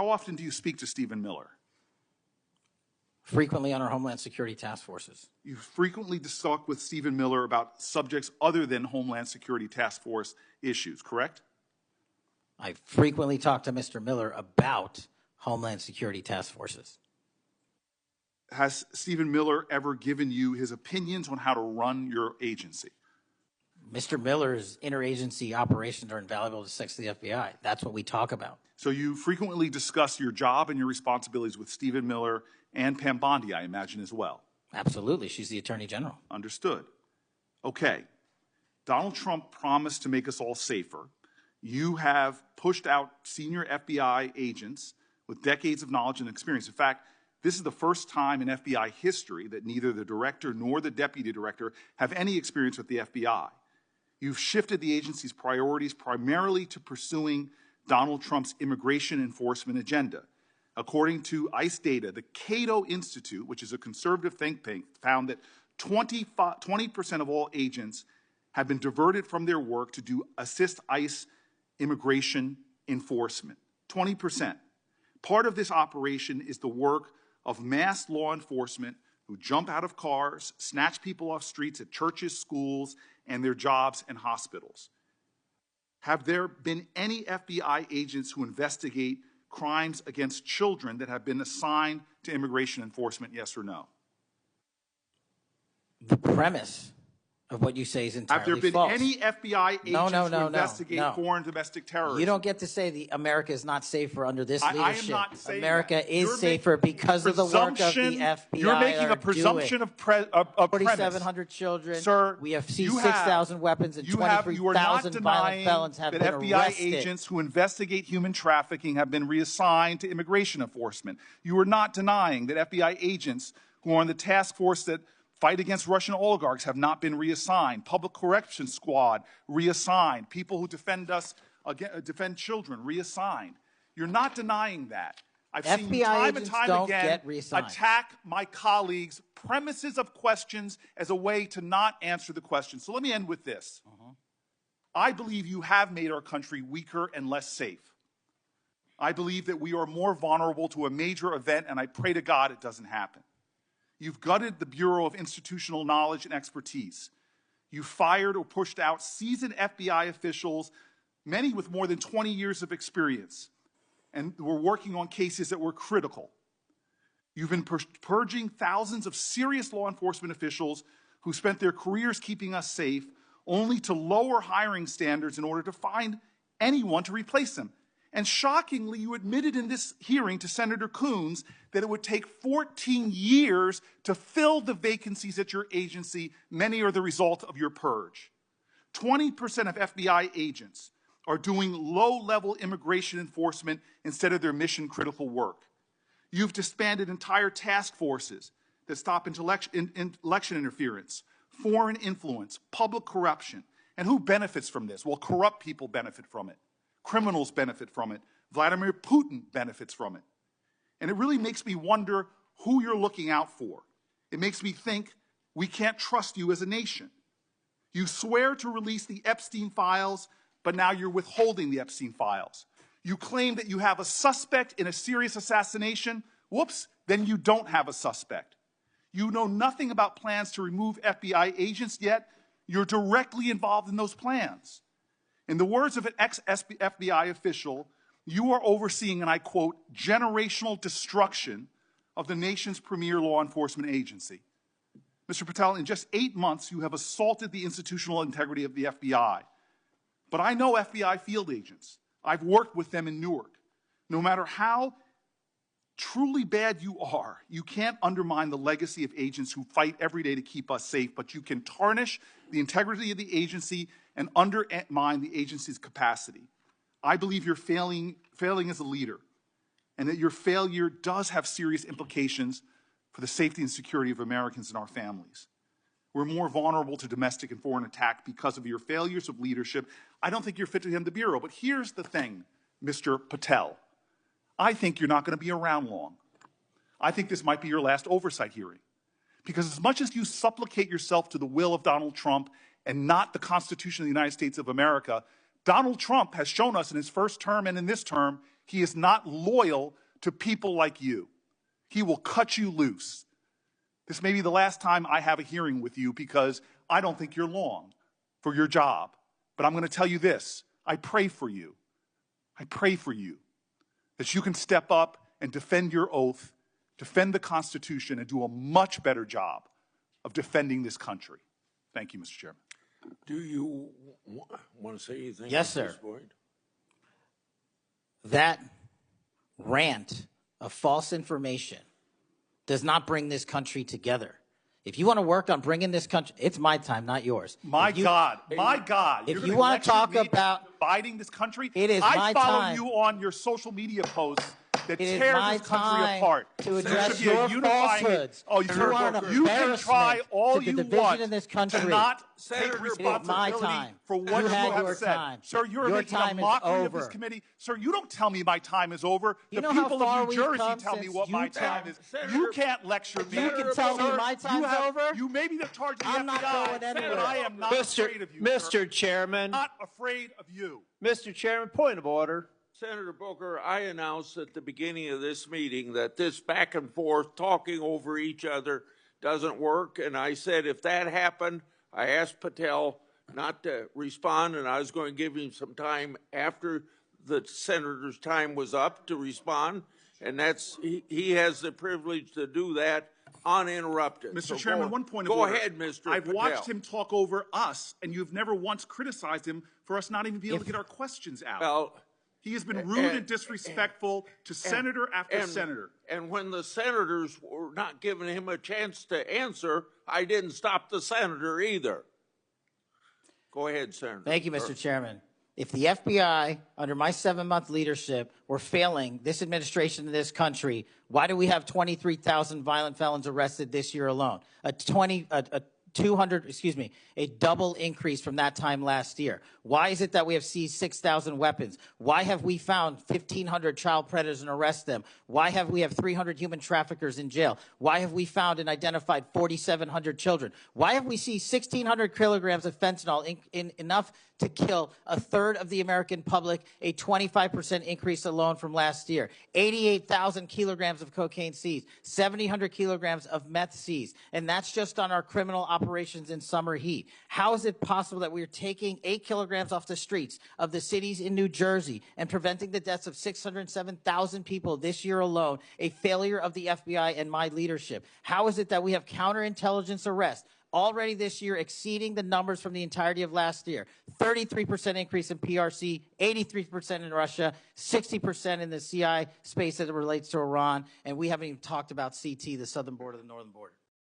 How often do you speak to Stephen Miller? Frequently on our Homeland Security task forces. You frequently talk with Stephen Miller about subjects other than Homeland Security task force issues, correct? I frequently talk to Mr. Miller about Homeland Security task forces. Has Stephen Miller ever given you his opinions on how to run your agency? Mr. Miller's interagency operations are invaluable to the FBI. That's what we talk about. So you frequently discuss your job and your responsibilities with Stephen Miller and Pam Bondi, I imagine, as well. Absolutely. She's the Attorney General. Understood. Okay. Donald Trump promised to make us all safer. You have pushed out senior FBI agents with decades of knowledge and experience. In fact, this is the first time in FBI history that neither the director nor the deputy director have any experience with the FBI. You've shifted the agency's priorities primarily to pursuing Donald Trump's immigration enforcement agenda. According to ICE data, the Cato Institute, which is a conservative think tank, found that 20% of all agents have been diverted from their work to assist ICE immigration enforcement. 20%. Part of this operation is the work of mass law enforcement who jump out of cars, snatch people off streets at churches, schools, and their jobs and hospitals. Have there been any FBI agents who investigate crimes against children that have been assigned to immigration enforcement, yes or no? The premise of what you say is entirely false. Have there been any FBI agents who investigate no. foreign domestic terrorism? You don't get to say America is not safer under this leadership. I am not saying America that. is safer because of the work of the FBI. You're making a presumption of premise. 4,700 children. Sir, we have seized 6,000 weapons and 23,000 violent felons have been arrested. FBI agents who investigate human trafficking have been reassigned to immigration enforcement. You are not denying that FBI agents who are on the task force that fight against Russian oligarchs have not been reassigned. Public Correction Squad, reassigned. People who defend us, defend children, reassigned. You're not denying that. I've seen you time and time again attack my colleagues' premises of questions as a way to not answer the question. So let me end with this. I believe you have made our country weaker and less safe. I believe that we are more vulnerable to a major event, and I pray to God it doesn't happen. You've gutted the Bureau of Institutional Knowledge and Expertise. You fired or pushed out seasoned FBI officials, many with more than 20 years of experience, and were working on cases that were critical. You've been purging thousands of serious law enforcement officials who spent their careers keeping us safe, only to lower hiring standards in order to find anyone to replace them. And shockingly, you admitted in this hearing to Senator Coons that it would take 14 years to fill the vacancies at your agency. Many are the result of your purge. 20% of FBI agents are doing low-level immigration enforcement instead of their mission-critical work. You've disbanded entire task forces that stop election interference, foreign influence, public corruption. And who benefits from this? Well, corrupt people benefit from it. Criminals benefit from it. Vladimir Putin benefits from it. And it really makes me wonder who you're looking out for. It makes me think we can't trust you as a nation. You swear to release the Epstein files, but now you're withholding the Epstein files. You claim that you have a suspect in a serious assassination. Whoops, then you don't have a suspect. You know nothing about plans to remove FBI agents, yet you're directly involved in those plans. In the words of an ex-FBI official, you are overseeing, and I quote, generational destruction of the nation's premier law enforcement agency. Mr. Patel, in just 8 months, you have assaulted the institutional integrity of the FBI. But I know FBI field agents. I've worked with them in Newark. No matter how truly bad you are, you can't undermine the legacy of agents who fight every day to keep us safe, but you can tarnish the integrity of the agency and undermine the agency's capacity. I believe you're failing as a leader, and that your failure does have serious implications for the safety and security of Americans and our families. We're more vulnerable to domestic and foreign attack because of your failures of leadership. I don't think you're fit to hand the Bureau, but here's the thing, Mr. Patel. I think you're not going to be around long. I think this might be your last oversight hearing. Because as much as you supplicate yourself to the will of Donald Trump and not the Constitution of the United States of America, Donald Trump has shown us in his first term and in this term, He is not loyal to people like you. He will cut you loose. This may be the last time I have a hearing with you because I don't think you're long for your job. But I'm going to tell you this. I pray for you. I pray for you that you can step up and defend your oath, defend the Constitution, and do a much better job of defending this country. Thank you, Mr. Chairman. Do you want to say anything? Yes, at sir. this point? That rant of false information does not bring this country together. If you want to work on bringing this country, it's my time, not yours. My God. If you want to talk about dividing this country, it is I my follow time. you on your social media posts that It is tear my this country time apart. to There address should be a your unifying- falsehoods. Oh, You are an you can try embarrassment all to the you division want in this country. to not Senator, take it is responsibility my time. for what You you had have your said. time. Sir, you're Your making time a is mockery of this over. committee. Sir, you don't tell me my time is over. You The know how people far of New we've Jersey come tell me since what my you time tell- is. Senator, You can't lecture me. You can tell me Sir, my you time's have- over? You may be the charge of the I'm not FBI, going anywhere. but I am not afraid of you, sir. Mr. Chairman, Not afraid of you. Mr. Chairman, point of order. Senator Booker, I announced at the beginning of this meeting that this back and forth talking over each other doesn't work. And I said if that happened, I asked Patel not to respond, and I was going to give him some time after the senator's time was up to respond. And he has the privilege to do that uninterrupted. Mr. So Chairman, go, one point of go order. ahead, Mr. I've Patel. watched him talk over us, and you've never once criticized him for us not even being able to get our questions out. Well, He has been rude and disrespectful to senator after senator. And when the senators were not giving him a chance to answer, I didn't stop the senator either. Go ahead, Senator. Thank you, Mr. Chairman. If the FBI, under my 7-month leadership, were failing this administration in this country, why do we have 23,000 violent felons arrested this year alone? A double increase from that time last year. Why is it that we have seized 6,000 weapons? Why have we found 1,500 child predators and arrested them? Why have we 300 human traffickers in jail? Why have we found and identified 4,700 children? Why have we seized 1,600 kilograms of fentanyl, enough to kill a third of the American public, a 25% increase alone from last year? 88,000 kilograms of cocaine seized, 7,000 kilograms of meth seized, and that's just on our criminal operations in summer heat. How is it possible that we are taking 8 kilograms off the streets of the cities in New Jersey and preventing the deaths of 607,000 people this year alone, a failure of the FBI and my leadership? How is it that we have counterintelligence arrests already this year exceeding the numbers from the entirety of last year? 33% increase in PRC, 83% in Russia, 60% in the CI space as it relates to Iran, and we haven't even talked about CT, the southern border, the northern border.